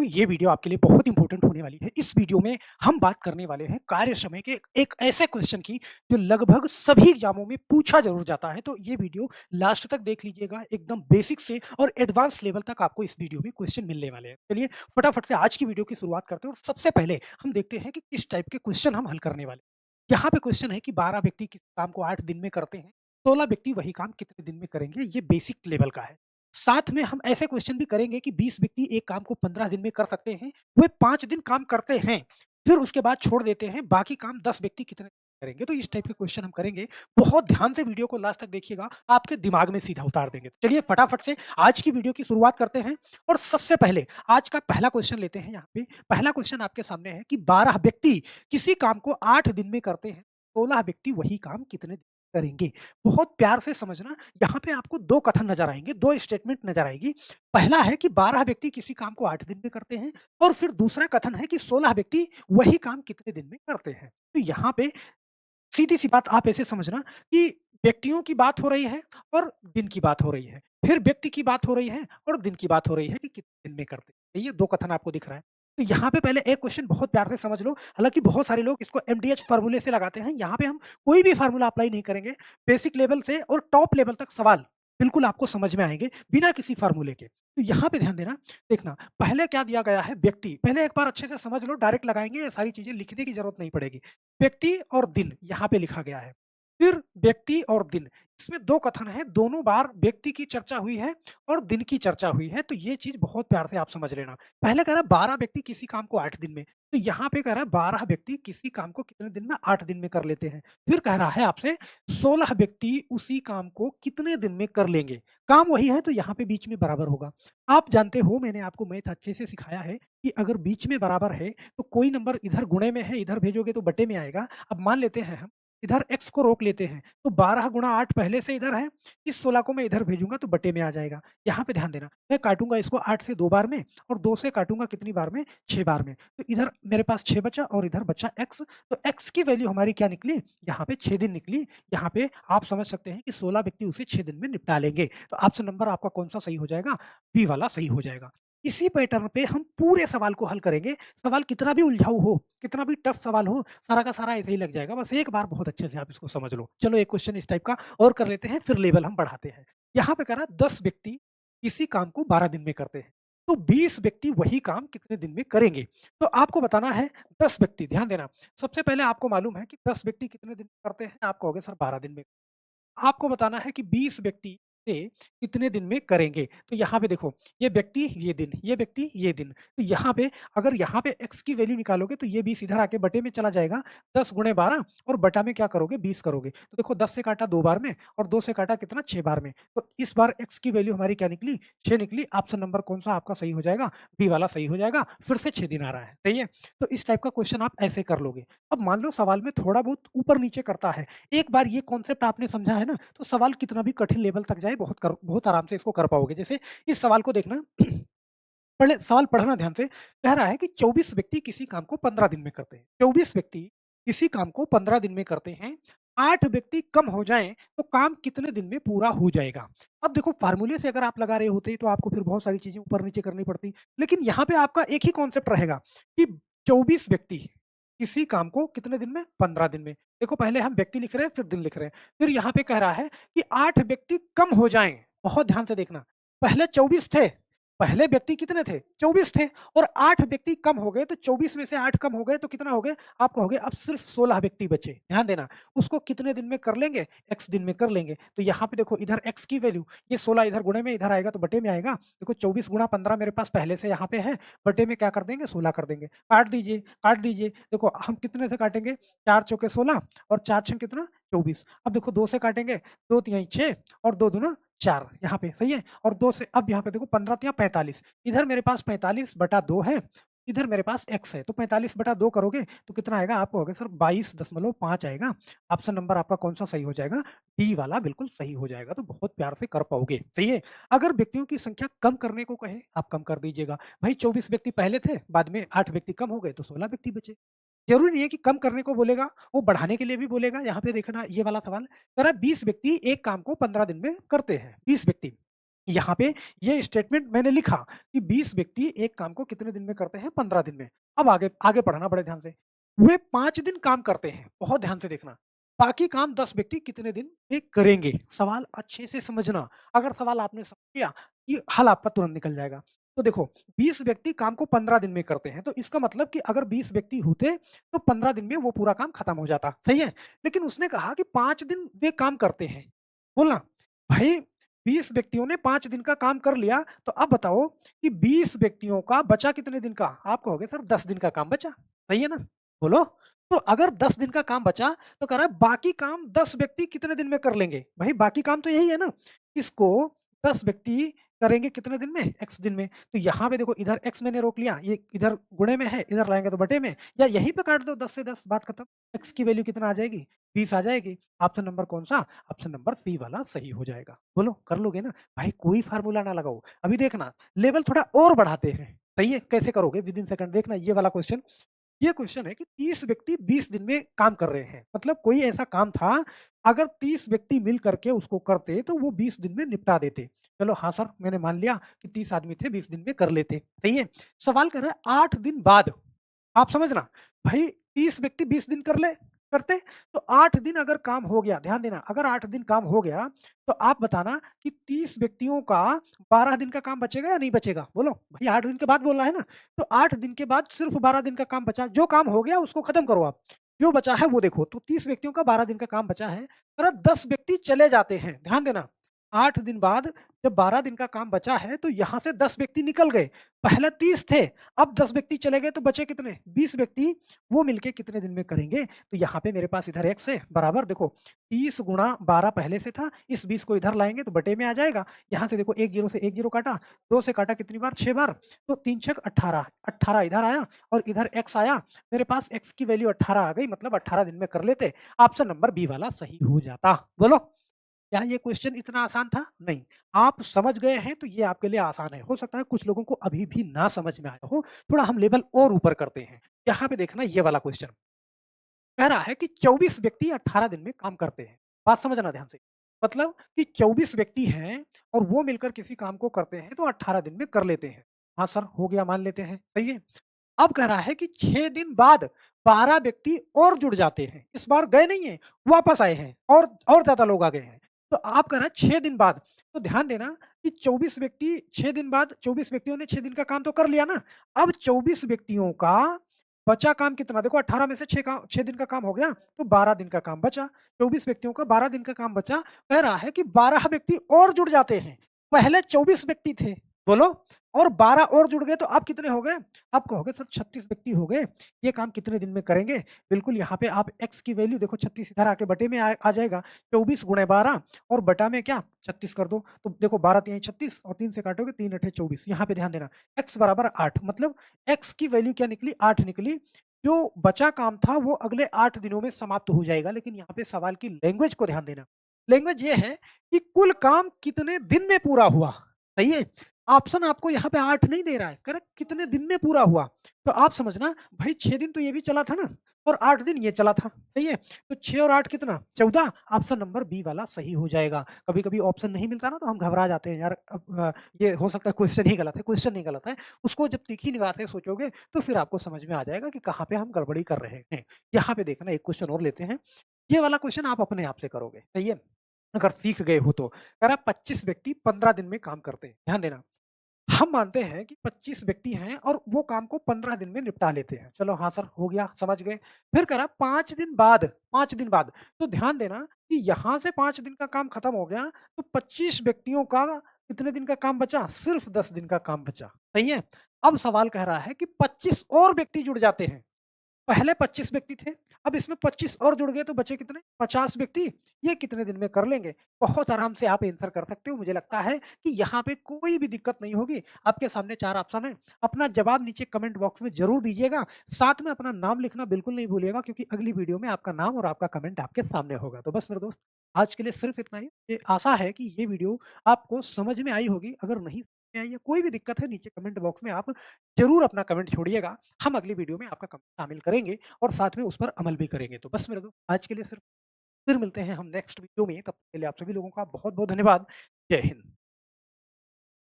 हूँ ये वीडियो आपके लिए बहुत इंपॉर्टेंट होने वाली है। इस वीडियो में हम बात करने वाले हैं कार्य समय के एक ऐसे क्वेश्चन की जो लगभग सभी एग्जामों में पूछा ज़रूर जाता है। तो ये वीडियो लास्ट तक देख लीजिएगा, एकदम बेसिक से और एडवांस लेवल तक आपको इस वीडियो में क्वेश्चन मिलने वाले हैं। चलिए फटाफट से आज की वीडियो की शुरुआत करते हैं और सबसे पहले हम देखते हैं कि किस टाइप के क्वेश्चन हम हल करने वाले हैं। यहाँ पे क्वेश्चन है कि 12 व्यक्ति किस काम को 8 दिन में करते हैं, 16 व्यक्ति वही काम कितने दिन में करेंगे, ये बेसिक लेवल का है। साथ में हम ऐसे क्वेश्चन भी करेंगे कि 20 व्यक्ति एक काम को 15 दिन में कर सकते हैं, वे 5 दिन काम करते हैं, फिर उसके बाद छोड़ देते हैं, बाकी काम 10 व्यक्ति कितने करेंगे? तो इस टाइप के क्वेश्चन हम करेंगे। बहुत ध्यान से वीडियो को लास्ट तक देखिएगा, आपके दिमाग में सीधा उतार देंगे। चलिए फटाफट से आज की वीडियो की शुरुआत करते हैं और सबसे पहले आज का पहला क्वेश्चन लेते हैं यहाँ पे। पहला क्वेश्चन आपके सामने है कि 12 व्यक्ति किसी काम को 8 दिन में करते हैं, 16 व्यक्ति वही काम कितने दिन में करेंगे? बहुत प्यार से समझना, यहाँ पे आपको 2 कथन नज़र आएँगे, 2 स्टेटमेंट नज़र आएगी। पहला है कि 12 व्यक्ति किसी काम को 8 दिन में करते हैं और फिर दूसरा कथन है कि 16 व्यक्ति वही काम कितने दिन में करते हैं। तो यहाँ पे सीधी-सी बात आप ऐसे समझना कि व्यक्तियों की बात हो रही है और दिन की बात हो रही है। फिर व्यक्ति की बात हो रही है और दिन की बात हो रही है कि कितने दिन में करते हैं। ये 2 कथन आपको दिख रहा है। तो यहाँ पे पहले एक क्वेश्चन बहुत प्यार से समझ लो, हालाँकि बहुत सारे लोग इसको एमडीएच फ़ॉर्मूले से लगाते हैं, यहाँ पे हम कोई भी फ़ॉर्मूला अप्लाई नहीं करेंगे। बेसिक लेवल से और टॉप लेवल तक सवाल बिल्कुल आपको समझ में आएँगे, बिना किसी फ़ॉर्मूले के। तो यहाँ पे ध्यान देना, देखना पहले क्या दिया गया है व्यक्ति, पहले एक बार अच्छे से समझ लो, डायरेक्ट लगाएँगे, ये सारी चीज़ें लिखने की ज़रूरत नहीं पड़ेगी। व्यक्ति और दिन यहाँ पे लिखा गया है। फिर व्यक्ति और दिन, इसमें 2 कथन हैं, दोनों बार व्यक्ति की चर्चा हुई है और दिन की चर्चा हुई है, तो ये चीज़ बहुत प्यार से आप समझ लेना। पहले कह रहा है 12 व्यक्ति किसी काम को 8 दिन में, तो यहाँ पे कह रहा है 12 व्यक्ति किसी काम को कितने दिन में? 8 दिन में कर लेते हैं। फिर कह रहा है आपसे 16 व्यक्ति उसी काम को कितने दिन में कर लेंगे? काम वही है तो यहाँ पे बीच में बराबर होगा। आप जानते हो, मैंने आपको मैथ अच्छे से सिखाया है कि अगर बीच में बराबर है तो कोई नंबर इधर गुणे में है, इधर भेजोगे तो बटे में आएगा। अब मान लेते हैं हम इधर x को रोक लेते हैं, तो 12 गुणा 8 पहले से इधर है, इस 16 को मैं इधर भेजूँगा तो बटे में आ जाएगा। यहाँ पे ध्यान देना, मैं काटूँगा इसको 8 से 2 बार में और 2 से काटूँगा कितनी बार में? 6 बार में। तो इधर मेरे पास 6 बचा और इधर बचा x, तो x की वैल्यू हमारी क्या निकली? यहाँ पे 6 दिन निकली। यहाँ पे आप समझ सकते हैं कि 16 व्यक्ति उसे 6 दिन में निपटा लेंगे। तो ऑप्शन नंबर आपका कौन-सा सही हो जाएगा? बी वाला सही हो जाएगा। इसी पैटर्न पे हम पूरे सवाल को हल करेंगे। सवाल कितना भी उलझाऊ हो, कितना भी टफ सवाल हो, सारा का सारा ऐसे ही लग जाएगा। बस एक बार बहुत अच्छे से आप इसको समझ लो। चलो एक क्वेश्चन इस टाइप का और कर लेते हैं, फिर लेवल हम बढ़ाते हैं। यहाँ पे कह रहा है 10 व्यक्ति किसी काम को 12 दिन में करते हैं, तो 20 व्यक्ति वही काम कितने दिन में करेंगे? तो आपको बताना है 10 व्यक्ति, ध्यान देना। सबसे पहले आपको मालूम है कि 10 व्यक्ति कितने दिन में करते हैं? आप कहोगे सर 12 दिन में। आपको बताना है कि 20 व्यक्ति से कितने दिन में करेंगे। तो यहाँ पे देखो, ये व्यक्ति, ये दिन, ये व्यक्ति, ये दिन। तो यहाँ पे अगर यहाँ पे x की वैल्यू निकालोगे तो ये 20 इधर आके बटे में चला जाएगा। 10 गुणे 12 और बटा में क्या करोगे? 20 करोगे। तो देखो 10 से काटा 2 बार में और 2 से काटा कितना? 6 बार में। तो इस बार x की वैल्यू हमारी क्या निकली? 6 निकली। ऑप्शन नंबर कौन-सा आपका सही हो जाएगा? बी वाला सही हो जाएगा। फिर से 6 दिन आ रहा है, सही है? तो इस टाइप का क्वेश्चन आप ऐसे कर लोगे। अब मान लो सवाल में थोड़ा बहुत ऊपर-नीचे करता है। एक बार ये कॉन्सेप्ट आपने समझा है ना, तो सवाल कितना भी कठिन लेवल तक जाए बहुत आराम से इसको कर पाओगे। जैसे इस सवाल को देखना, पहले सवाल पढ़ना ध्यान से। कह रहा है कि 24 व्यक्ति किसी काम को 15 दिन में करते हैं। 24 व्यक्ति किसी काम को 15 दिन में करते हैं। 8 व्यक्ति कम हो जाएँ तो काम कितने दिन में पूरा हो जाएगा? अब देखो फ़ॉर्मूले से अगर आप लगा रहे होते तो आपको फिर बहुत सारी चीज़ें ऊपर-नीचे करनी पड़ती। लेकिन यहाँ पे आपका एक ही कॉन्सेप्ट रहेगा कि 24 व्यक्ति किसी काम को कितने दिन में? 15 दिन में। देखो पहले हम व्यक्ति लिख रहे हैं, फिर दिन लिख रहे हैं। फिर यहाँ पे कह रहा है कि 8 व्यक्ति कम हो जाएँ। बहुत ध्यान से देखना। पहले 24 थे, पहले व्यक्ति कितने थे? 24 थे और 8 व्यक्ति कम हो गए, तो 24 में से 8 कम हो गए तो कितना हो गए? आप कहोगे अब सिर्फ 16 व्यक्ति बचे। ध्यान देना, उसको कितने दिन में कर लेंगे? x दिन में कर लेंगे। तो यहाँ पे देखो इधर x की वैल्यू, ये 16 इधर गुणे में इधर आएगा तो बटे में आएगा। देखो 24 गुणा 15 मेरे पास पहले से यहाँ पे है, बटे में क्या कर देंगे? 16 कर देंगे। काट दीजिए, काट दीजिए। देखो हम कितने से काटेंगे? 4 चौके 16 और 4 छः कितना? 24। अब देखो 2 से काटेंगे, 2 तिहाई 6 और 2 दूना 4, यहाँ पे सही है। और 2 से अब यहाँ पे देखो 15 तिया 45, इधर मेरे पास 45/2 है, इधर मेरे पास x है, तो 45/2 करोगे तो कितना आएगा? आप कहोगे सर 22.5 आएगा। ऑप्शन नंबर आपका कौन-सा सही हो जाएगा? डी वाला बिल्कुल सही हो जाएगा, तो बहुत प्यार से कर पाओगे, सही है। अगर व्यक्तियों की संख्या कम करने को कहे, आप कम कर दीजिएगा। भाई 24 व्यक्ति पहले थे, बाद में 8 व्यक्ति कम हो गए तो 16 व्यक्ति बचे। ज़रूरी नहीं है कि कम करने को बोलेगा, वो बढ़ाने के लिए भी बोलेगा। यहाँ पे देखना ये वाला सवाल, कह रहा है 20 व्यक्ति एक काम को 15 दिन में करते हैं, 20 व्यक्ति। यहाँ पे ये स्टेटमेंट मैंने लिखा कि 20 व्यक्ति एक काम को कितने दिन में करते हैं? 15 दिन में। अब आगे आगे पढ़ना बड़े ध्यान से। वे 5 दिन काम करते हैं, बहुत ध्यान से देखना। बाकी काम 10 व्यक्ति कितने दिन में करेंगे? सवाल अच्छे से समझना। अगर सवाल आपने समझ लिया, ये हल आपका तुरंत निकल जाएगा। तो देखो 20 व्यक्ति काम को 15 दिन में करते हैं, तो इसका मतलब कि अगर 20 व्यक्ति होते, तो 15 दिन में वो पूरा काम खत्म हो जाता, सही है? लेकिन उसने कहा कि 5 दिन वे काम करते हैं। बोलना, भाई 20 व्यक्तियों ने 5 दिन का काम कर लिया, तो अब बताओ कि 20 व्यक्तियों का बचा कितने दिन का? आप कहोगे सर 10 दिन का काम बचा, सही है ना? बोलो। तो अगर 10 दिन का काम बचा, तो कह रहा है बाकी काम 10 व्यक्ति कितने दिन में कर लेंगे? भाई बाकी काम तो यही है ना, इसको 10 व्यक्ति करेंगे कितने दिन में? एक्स दिन में। तो यहाँ पे देखो इधर एक्स मैंने रोक लिया, ये इधर गुणे में है, इधर लाएँगे तो बटे में, या यहीं पे काट दो 10 से 10, बात खत्म। एक्स की वैल्यू कितना आ जाएगी? 20 आ जाएगी। ऑप्शन नंबर कौन-सा? ऑप्शन नंबर सी वाला सही हो जाएगा। बोलो, कर लोगे ना? भाई कोई फ़ॉर्मूला ना लगाओ। अभी देखना, लेवल थोड़ा और बढ़ाते हैं, सही है? कैसे करोगे? विदिन सेकंड देखना ये वाला क्वेश्चन। ये क्वेश्चन है कि 30 व्यक्ति 20 दिन में काम कर रहे हैं। मतलब कोई ऐसा काम था, अगर 30 व्यक्ति मिल करके उसको करते, तो वो 20 दिन में निपटा देते। चलो हाँ सर, मैंने मान लिया कि 30 आदमी थे, 20 दिन में कर लेते, सही है? सवाल कर रहा है 8 दिन बाद, आप समझना, भाई 30 व्यक्ति 20 दिन करते, तो 8 दिन अगर काम हो गया, ध्यान देना, अगर 8 दिन काम हो गया, तो आप बताना कि 30 व्यक्तियों का 12 दिन का काम बचेगा या नहीं बचेगा? बोलो, भई 8 दिन के बाद बोलना है ना, तो 8 दिन के बाद सिर्फ 12 दिन का काम बचा, जो काम हो गया उसको खत्म करो आप, जो बचा है वो देखो, तो 30 व्यक्तियों का 12 दिन का काम बचा है, अगर 10 व्यक्ति चले जाते हैं, ध्यान देना, 8 दिन बाद जब 12 दिन का काम बचा है, तो यहाँ से 10 व्यक्ति निकल गए, पहले 30 थे, अब 10 व्यक्ति चले गए तो बचे कितने? 20 व्यक्ति, वो मिलके कितने दिन में करेंगे? तो यहाँ पे मेरे पास इधर x है, बराबर देखो 30 गुणा 12 पहले से था, इस 20 को इधर लाएँगे तो बटे में आ जाएगा। यहाँ से देखो 1 ज़ीरो से 1 ज़ीरो काटा, 2 से काटा कितनी बार? 6 बार, तो 3 छक 18, 18 इधर आया और इधर x आया, मेरे पास x की वैल्यू 18 आ गई, मतलब 18 दिन में कर लेते। ऑप्शन नंबर बी वाला सही हो जाता। बोलो, क्या ये क्वेश्चन इतना आसान था? नहीं। आप समझ गए हैं तो ये आपके लिए आसान है। हो सकता है कुछ लोगों को अभी भी ना समझ में आया हो, थोड़ा हम लेवल और ऊपर करते हैं। यहाँ पे देखना ये वाला क्वेश्चन, कह रहा है कि 24 व्यक्ति 18 दिन में काम करते हैं। बात समझना ध्यान से। मतलब कि 24 व्यक्ति हैं और वो मिलकर किसी काम को करते हैं तो 18 दिन में कर लेते हैं। हाँ सर, हो गया मान लेते हैं, सही है। अब कह रहा है कि 6 दिन बाद 12 व्यक्ति और जुड़ जाते हैं। इस बार गए नहीं हैं, वापस आए हैं और ज़्यादा लोग आ गए हैं। तो आप कह रहा है 6 दिन बाद, तो ध्यान देना कि 24 व्यक्ति 6 दिन बाद 24 व्यक्तियों ने 6 दिन का काम तो कर लिया ना। अब 24 व्यक्तियों का बचा काम कितना? देखो 18 में से 6 दिन का काम हो गया, तो 12 दिन का काम बचा। 24 व्यक्तियों का 12 दिन का काम बचा। कह रहा है कि 12 व्यक्ति और जुड़ जाते हैं। पहले 24 व्यक्ति थे, बोलो, और 12 और जुड़ गए तो अब कितने हो गए? आप कहोगे सर 36 व्यक्ति हो गए, ये काम कितने दिन में करेंगे? बिल्कुल यहाँ पे आप x की वैल्यू देखो 36 इधर आके बटे में आ जाएगा, 24 गुणे 12 और बटा में क्या 36 कर दो, तो देखो 12 तियाई 36 और 3 से काटोगे 3 अठे 24, यहाँ पे ध्यान देना x बराबर 8, मतलब x की वैल्यू क्या निकली? 8 निकली। जो बचा काम था वो अगले 8 दिनों में समाप्त हो जाएगा, लेकिन यहाँ पे सवाल की लैंग्वेज को ध्यान देना। लैंग्वेज ये है कि कुल काम कितने दिन में पूरा हुआ, सही है? ऑप्शन आपको यहाँ पे 8 नहीं दे रहा है, कह रहा है कितने दिन में पूरा हुआ। तो आप समझना भाई 6 दिन तो ये भी चला था ना और 8 दिन ये चला था, सही है? तो 6 और 8 कितना? 14, ऑप्शन नंबर बी वाला सही हो जाएगा। कभी-कभी ऑप्शन नहीं मिलता ना तो हम घबरा जाते हैं यार, अब ये हो सकता है क्वेश्चन ही गलत है, क्वेश्चन नहीं गलत है। उसको जब तीखी निगाह से सोचोगे तो फिर आपको समझ में आ जाएगा कि कहाँ पे हम गड़बड़ी कर रहे हैं। यहाँ पे देखना एक क्वेश्चन और लेते हैं। ये वाला क्वेश्चन आप अपने आप से करोगे, सही है? अगर सीख गए हो तो। कह रहा है 25 व्यक्ति 15 दिन में काम करते हैं। ध्यान देना। हम मानते हैं कि 25 व्यक्ति हैं और वो काम को 15 दिन में निपटा लेते हैं। चलो हाँ सर, हो गया, समझ गए। फिर कह रहा 5 दिन बाद, 5 दिन बाद, तो ध्यान देना कि यहाँ से 5 दिन का काम खत्म हो गया, तो 25 व्यक्तियों का कितने दिन का काम बचा? सिर्फ 10 दिन का काम बचा, सही है? अब सवाल कह रहा है कि 25 और व्यक्ति जुड़ जाते हैं। पहले 25 व्यक्ति थे, अब इसमें 25 और जुड़ गए तो बचे कितने? 50 व्यक्ति, ये कितने दिन में कर लेंगे? बहुत आराम से आप आंसर कर सकते हो, मुझे लगता है कि यहाँ पे कोई भी दिक्कत नहीं होगी। आपके सामने 4 ऑप्शन हैं, अपना जवाब नीचे कमेंट बॉक्स में ज़रूर दीजिएगा, साथ में अपना नाम लिखना बिल्कुल नहीं भूलिएगा क्योंकि अगली वीडियो में आपका नाम और आपका कमेंट आपके सामने होगा। तो बस मेरे दोस्त, आज के लिए सिर्फ इतना ही। ये आशा है कि ये वीडियो आपको समझ में आई होगी, अगर नहीं समझ में आई है, कोई भी दिक्कत है, नीचे कमेंट बॉक्स में आप ज़रूर अपना कमेंट छोड़िएगा। हम अगली वीडियो में आपका कमेंट शामिल करेंगे और साथ में उस पर अमल भी करेंगे। तो बस मेरे दोस्त, आज के लिए सिर्फ, फिर मिलते हैं हम नेक्स्ट वीडियो में, तब तक के लिए आप सभी लोगों का बहुत-बहुत धन्यवाद। जय हिंद।